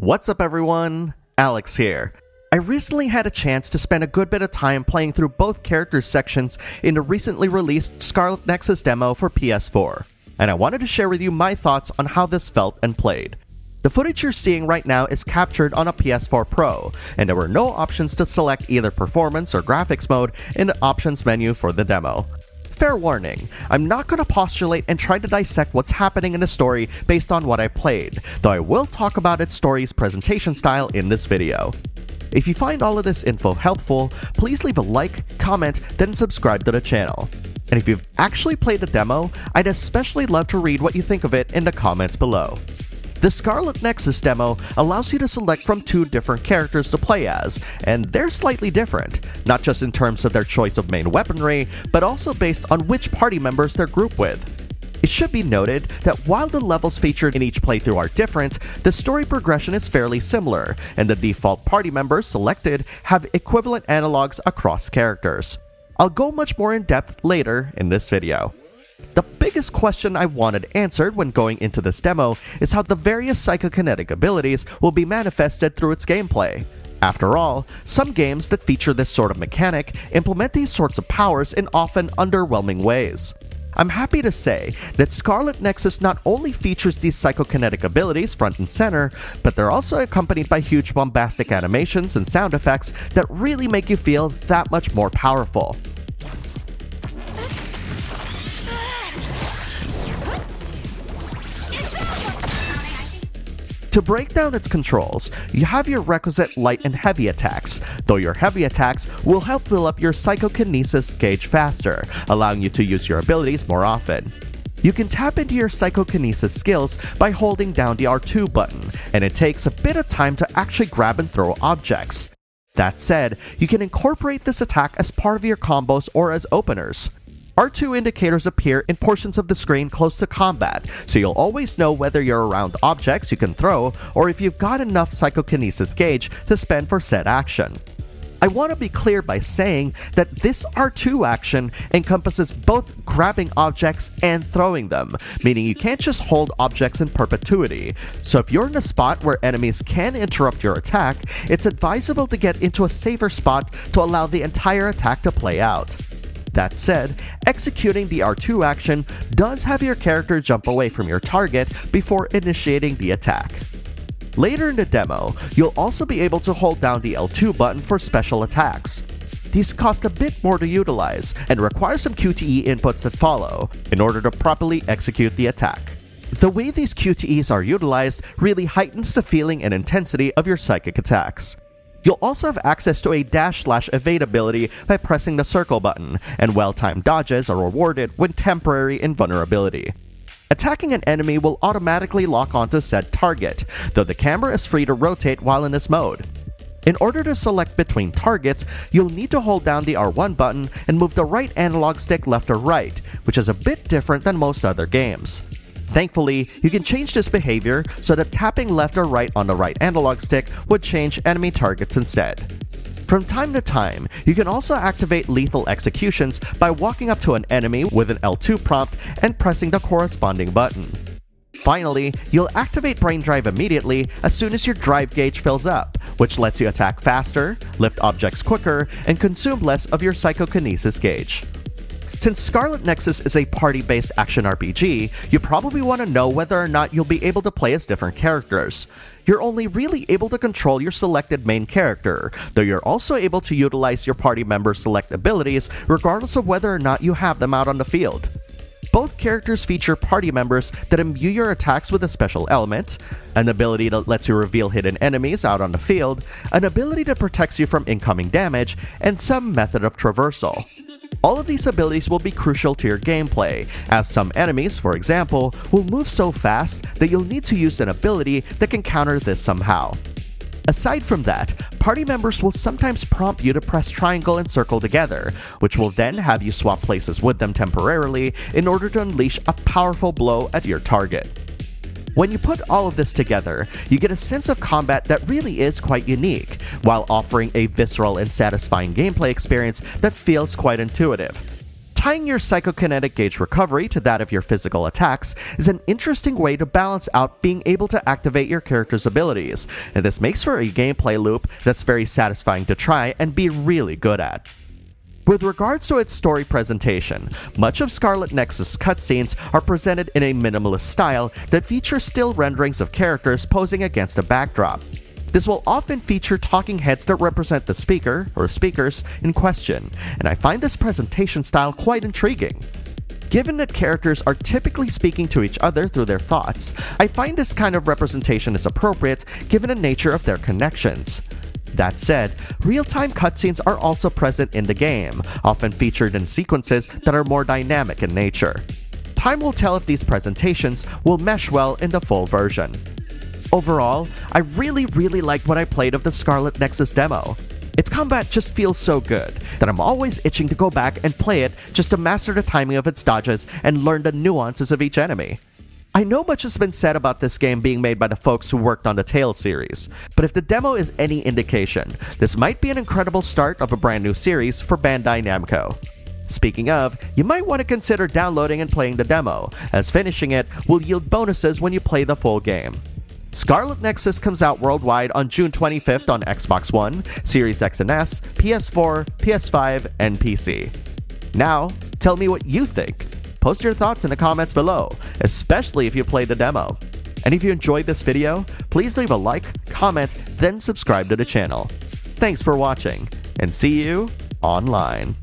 What's up everyone? Alex here. I recently had a chance to spend a good bit of time playing through both character sections in the recently released Scarlet Nexus demo for PS4, and I wanted to share with you my thoughts on how this felt and played. The footage you're seeing right now is captured on a PS4 Pro, and there were no options to select either performance or graphics mode in the options menu for the demo. Fair warning, I'm not going to postulate and try to dissect what's happening in the story based on what I played, though I will talk about its story's presentation style in this video. If you find all of this info helpful, please leave a like, comment, then subscribe to the channel. And if you've actually played the demo, I'd especially love to read what you think of it in the comments below. The Scarlet Nexus demo allows you to select from two different characters to play as, and they're slightly different, not just in terms of their choice of main weaponry, but also based on which party members they're grouped with. It should be noted that while the levels featured in each playthrough are different, the story progression is fairly similar, and the default party members selected have equivalent analogs across characters. I'll go much more in depth later in this video. The biggest question I wanted answered when going into this demo is how the various psychokinetic abilities will be manifested through its gameplay. After all, some games that feature this sort of mechanic implement these sorts of powers in often underwhelming ways. I'm happy to say that Scarlet Nexus not only features these psychokinetic abilities front and center, but they're also accompanied by huge bombastic animations and sound effects that really make you feel that much more powerful. To break down its controls, you have your requisite light and heavy attacks, though your heavy attacks will help fill up your psychokinesis gauge faster, allowing you to use your abilities more often. You can tap into your psychokinesis skills by holding down the R2 button, and it takes a bit of time to actually grab and throw objects. That said, you can incorporate this attack as part of your combos or as openers. R2 indicators appear in portions of the screen close to combat, so you'll always know whether you're around objects you can throw or if you've got enough psychokinesis gauge to spend for said action. I want to be clear by saying that this R2 action encompasses both grabbing objects and throwing them, meaning you can't just hold objects in perpetuity. So if you're in a spot where enemies can interrupt your attack, it's advisable to get into a safer spot to allow the entire attack to play out. That said, executing the R2 action does have your character jump away from your target before initiating the attack. Later in the demo, you'll also be able to hold down the L2 button for special attacks. These cost a bit more to utilize and require some QTE inputs that follow in order to properly execute the attack. The way these QTEs are utilized really heightens the feeling and intensity of your psychic attacks. You'll also have access to a dash/evade ability by pressing the circle button, and well-timed dodges are rewarded when temporary invulnerability. Attacking an enemy will automatically lock onto said target, though the camera is free to rotate while in this mode. In order to select between targets, you'll need to hold down the R1 button and move the right analog stick left or right, which is a bit different than most other games. Thankfully, you can change this behavior so that tapping left or right on the right analog stick would change enemy targets instead. From time to time, you can also activate lethal executions by walking up to an enemy with an L2 prompt and pressing the corresponding button. Finally, you'll activate Brain Drive immediately as soon as your drive gauge fills up, which lets you attack faster, lift objects quicker, and consume less of your psychokinesis gauge. Since Scarlet Nexus is a party-based action RPG, you probably want to know whether or not you'll be able to play as different characters. You're only really able to control your selected main character, though you're also able to utilize your party members' select abilities regardless of whether or not you have them out on the field. Both characters feature party members that imbue your attacks with a special element, an ability that lets you reveal hidden enemies out on the field, an ability that protects you from incoming damage, and some method of traversal. All of these abilities will be crucial to your gameplay, as some enemies, for example, will move so fast that you'll need to use an ability that can counter this somehow. Aside from that, party members will sometimes prompt you to press triangle and circle together, which will then have you swap places with them temporarily in order to unleash a powerful blow at your target. When you put all of this together, you get a sense of combat that really is quite unique, while offering a visceral and satisfying gameplay experience that feels quite intuitive. Tying your psychokinetic gauge recovery to that of your physical attacks is an interesting way to balance out being able to activate your character's abilities, and this makes for a gameplay loop that's very satisfying to try and be really good at. With regards to its story presentation, much of Scarlet Nexus cutscenes are presented in a minimalist style that features still renderings of characters posing against a backdrop. This will often feature talking heads that represent the speaker or speakers in question, and I find this presentation style quite intriguing. Given that characters are typically speaking to each other through their thoughts, I find this kind of representation is appropriate given the nature of their connections. That said, real-time cutscenes are also present in the game, often featured in sequences that are more dynamic in nature. Time will tell if these presentations will mesh well in the full version. Overall, I really liked what I played of the Scarlet Nexus demo. Its combat just feels so good that I'm always itching to go back and play it just to master the timing of its dodges and learn the nuances of each enemy. I know much has been said about this game being made by the folks who worked on the Tales series, but if the demo is any indication, this might be an incredible start of a brand new series for Bandai Namco. Speaking of, you might want to consider downloading and playing the demo, as finishing it will yield bonuses when you play the full game. Scarlet Nexus comes out worldwide on June 25th on Xbox One, Series X and S, PS4, PS5, and PC. Now, tell me what you think. Post your thoughts in the comments below, especially if you played the demo. And if you enjoyed this video, please leave a like, comment, then subscribe to the channel. Thanks for watching, and see you online.